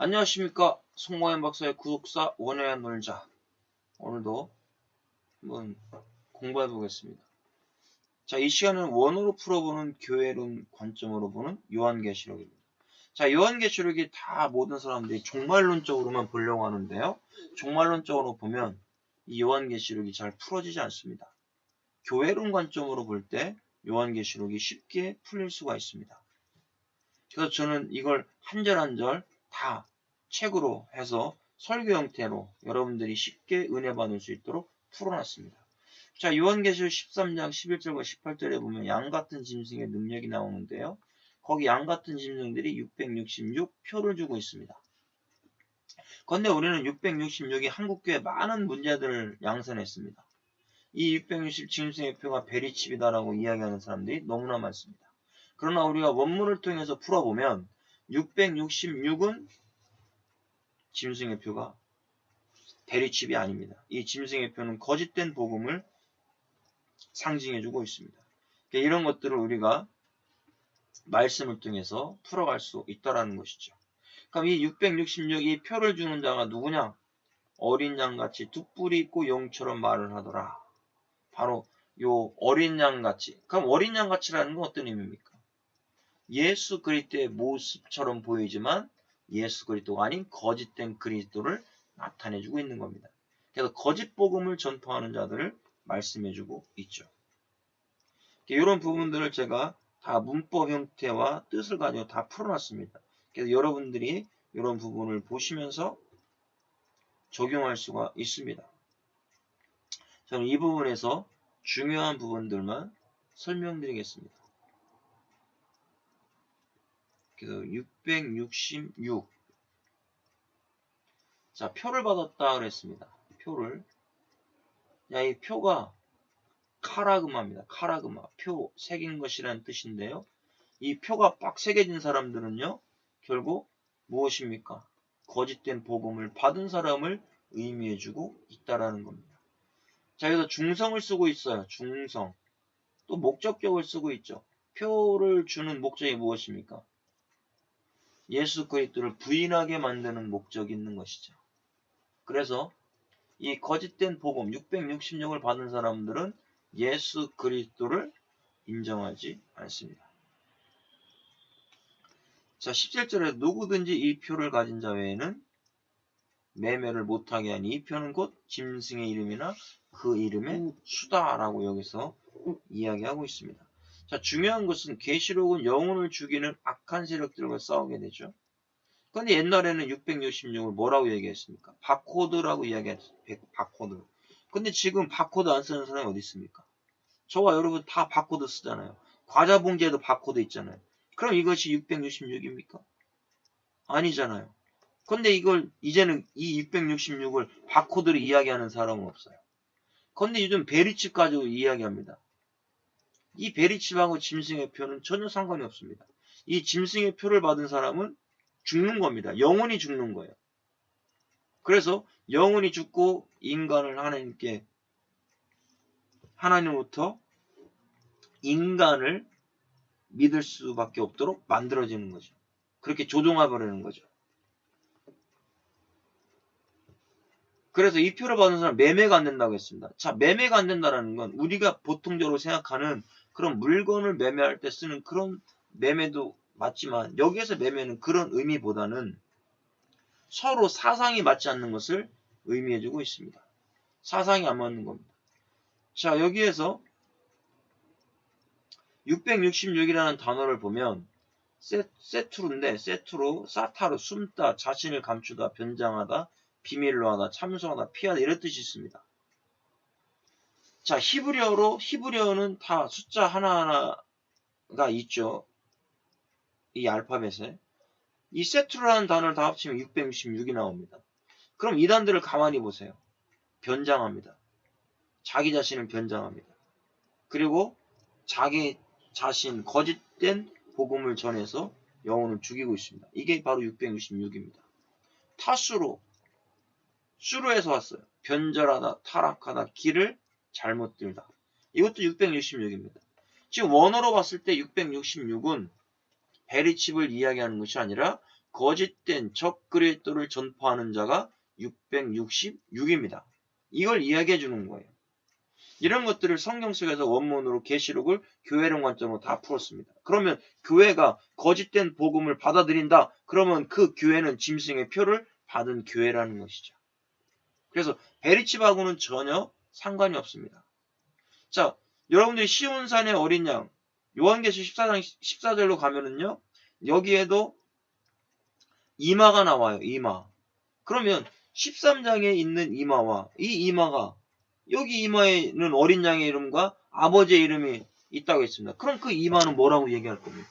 안녕하십니까. 송모현 박사의 구독사 원해야 놀자. 오늘도 한번 공부해 보겠습니다. 자, 이 시간은 원어로 풀어보는 교회론 관점으로 보는 요한계시록입니다. 자, 요한계시록이 다 모든 사람들이 종말론적으로만 보려고 하는데요. 종말론적으로 보면 이 요한계시록이 잘 풀어지지 않습니다. 교회론 관점으로 볼 때 요한계시록이 쉽게 풀릴 수가 있습니다. 그래서 저는 이걸 한 절 한 절 다 책으로 해서 설교 형태로 여러분들이 쉽게 은혜 받을 수 있도록 풀어놨습니다. 자, 요한계시록 13장 11절과 18절에 보면 양같은 짐승의 능력이 나오는데요. 거기 양같은 짐승들이 666표를 주고 있습니다. 그런데 우리는 666이 한국교회 많은 문제들을 양산했습니다. 이 660 짐승의 표가 베리칩이다라고 이야기하는 사람들이 너무나 많습니다. 그러나 우리가 원문을 통해서 풀어보면 666은 짐승의 표가 베리칩이 아닙니다. 이 짐승의 표는 거짓된 복음을 상징해주고 있습니다. 이런 것들을 우리가 말씀을 통해서 풀어갈 수 있다는 것이죠. 그럼 이 666이 표를 주는 자가 누구냐? 어린 양같이 두 뿔이 있고 용처럼 말을 하더라. 바로 요 어린 양같이. 그럼 어린 양같이라는 건 어떤 의미입니까? 예수 그리스도의 모습처럼 보이지만 예수 그리스도가 아닌 거짓된 그리스도를 나타내주고 있는 겁니다. 그래서 거짓 복음을 전파하는 자들을 말씀해주고 있죠. 이런 부분들을 제가 다 문법 형태와 뜻을 가지고 다 풀어놨습니다. 그래서 여러분들이 이런 부분을 보시면서 적용할 수가 있습니다. 저는 이 부분에서 중요한 부분들만 설명드리겠습니다. 그래서 666. 자, 표를 받았다 그랬습니다. 표를. 야, 이 표가 카라그마입니다. 카라그마. 표, 새긴 것이라는 뜻인데요. 이 표가 빡 새겨진 사람들은요, 결국 무엇입니까? 거짓된 복음을 받은 사람을 의미해주고 있다라는 겁니다. 자, 여기서 중성을 쓰고 있어요. 중성. 또 목적격을 쓰고 있죠. 표를 주는 목적이 무엇입니까? 예수 그리스도를 부인하게 만드는 목적이 있는 것이죠. 그래서 이 거짓된 복음 666을 받은 사람들은 예수 그리스도를 인정하지 않습니다. 자, 17절에 누구든지 이 표를 가진 자 외에는 매매를 못하게 하니 이 표는 곧 짐승의 이름이나 그 이름의 수다라고 여기서 이야기하고 있습니다. 자, 중요한 것은 계시록은 영혼을 죽이는 악한 세력들과 싸우게 되죠. 그런데 옛날에는 666을 뭐라고 얘기했습니까? 바코드라고 이야기했어요. 바코드. 근데 지금 바코드 안 쓰는 사람이 어디 있습니까? 저와 여러분 다 바코드 쓰잖아요. 과자 봉지에도 바코드 있잖아요. 그럼 이것이 666입니까? 아니잖아요. 근데 이걸 이제는 이 666을 바코드로 이야기하는 사람은 없어요. 근데 요즘 베리칩 가지고 이야기합니다. 이 베리칩하고 짐승의 표는 전혀 상관이 없습니다. 이 짐승의 표를 받은 사람은 죽는 겁니다. 영혼이 죽는 거예요. 그래서 영혼이 죽고 인간을 하나님으로부터 인간을 믿을 수밖에 없도록 만들어지는 거죠. 그렇게 조종해버리는 거죠. 그래서 이 표를 받는 사람 매매가 안 된다고 했습니다. 자, 매매가 안 된다는 건 우리가 보통적으로 생각하는 그런 물건을 매매할 때 쓰는 그런 매매도 맞지만 여기에서 매매는 그런 의미보다는 서로 사상이 맞지 않는 것을 의미해주고 있습니다. 사상이 안 맞는 겁니다. 자, 여기에서 666이라는 단어를 보면 세투르인데 세투로, 사타르, 숨다, 자신을 감추다, 변장하다, 비밀로 하다, 참소하다, 피하다 이런 뜻이 있습니다. 자, 히브리어는 다 숫자 하나하나가 있죠. 이 알파벳에. 이 세투르라는 단어를 다 합치면 666이 나옵니다. 그럼 이 단들을 가만히 보세요. 변장합니다. 자기 자신을 변장합니다. 그리고 자기 자신 거짓된 복음을 전해서 영혼을 죽이고 있습니다. 이게 바로 666입니다. 수로에서 왔어요. 변절하다, 타락하다, 길을 잘못 들다. 이것도 666입니다. 지금 원어로 봤을 때 666은 베리칩을 이야기하는 것이 아니라 거짓된 적 그리스도를 전파하는 자가 666입니다. 이걸 이야기해 주는 거예요. 이런 것들을 성경 속에서 원문으로 계시록을 교회론 관점으로 다 풀었습니다. 그러면 교회가 거짓된 복음을 받아들인다. 그러면 그 교회는 짐승의 표를 받은 교회라는 것이죠. 그래서 베리칩하고는 전혀 상관이 없습니다. 자, 여러분들이 시온산의 어린 양 요한계시 14장 14절로 가면은요. 여기에도 이마가 나와요. 이마. 그러면 13장에 있는 이마와 이 이마가 여기 이마에는 어린 양의 이름과 아버지의 이름이 있다고 했습니다. 그럼 그 이마는 뭐라고 얘기할 겁니까?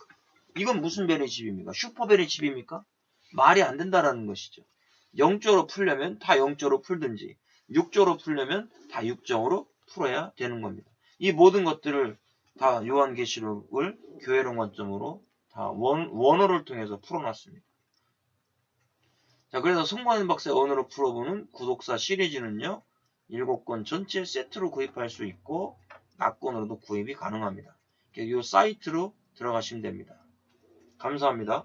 이건 무슨 베리칩입니까? 슈퍼 베리칩입니까? 말이 안 된다라는 것이죠. 0조로 풀려면 다 0조로 풀든지 6조로 풀려면 다 6조로 풀어야 되는 겁니다. 이 모든 것들을 다 요한계시록을 교회론 관점으로 다 원어를 통해서 풀어놨습니다. 자, 그래서 송광현 박사의 원어로 풀어보는 구독사 시리즈는요. 7권 전체 세트로 구입할 수 있고 낙권으로도 구입이 가능합니다. 이 사이트로 들어가시면 됩니다. 감사합니다.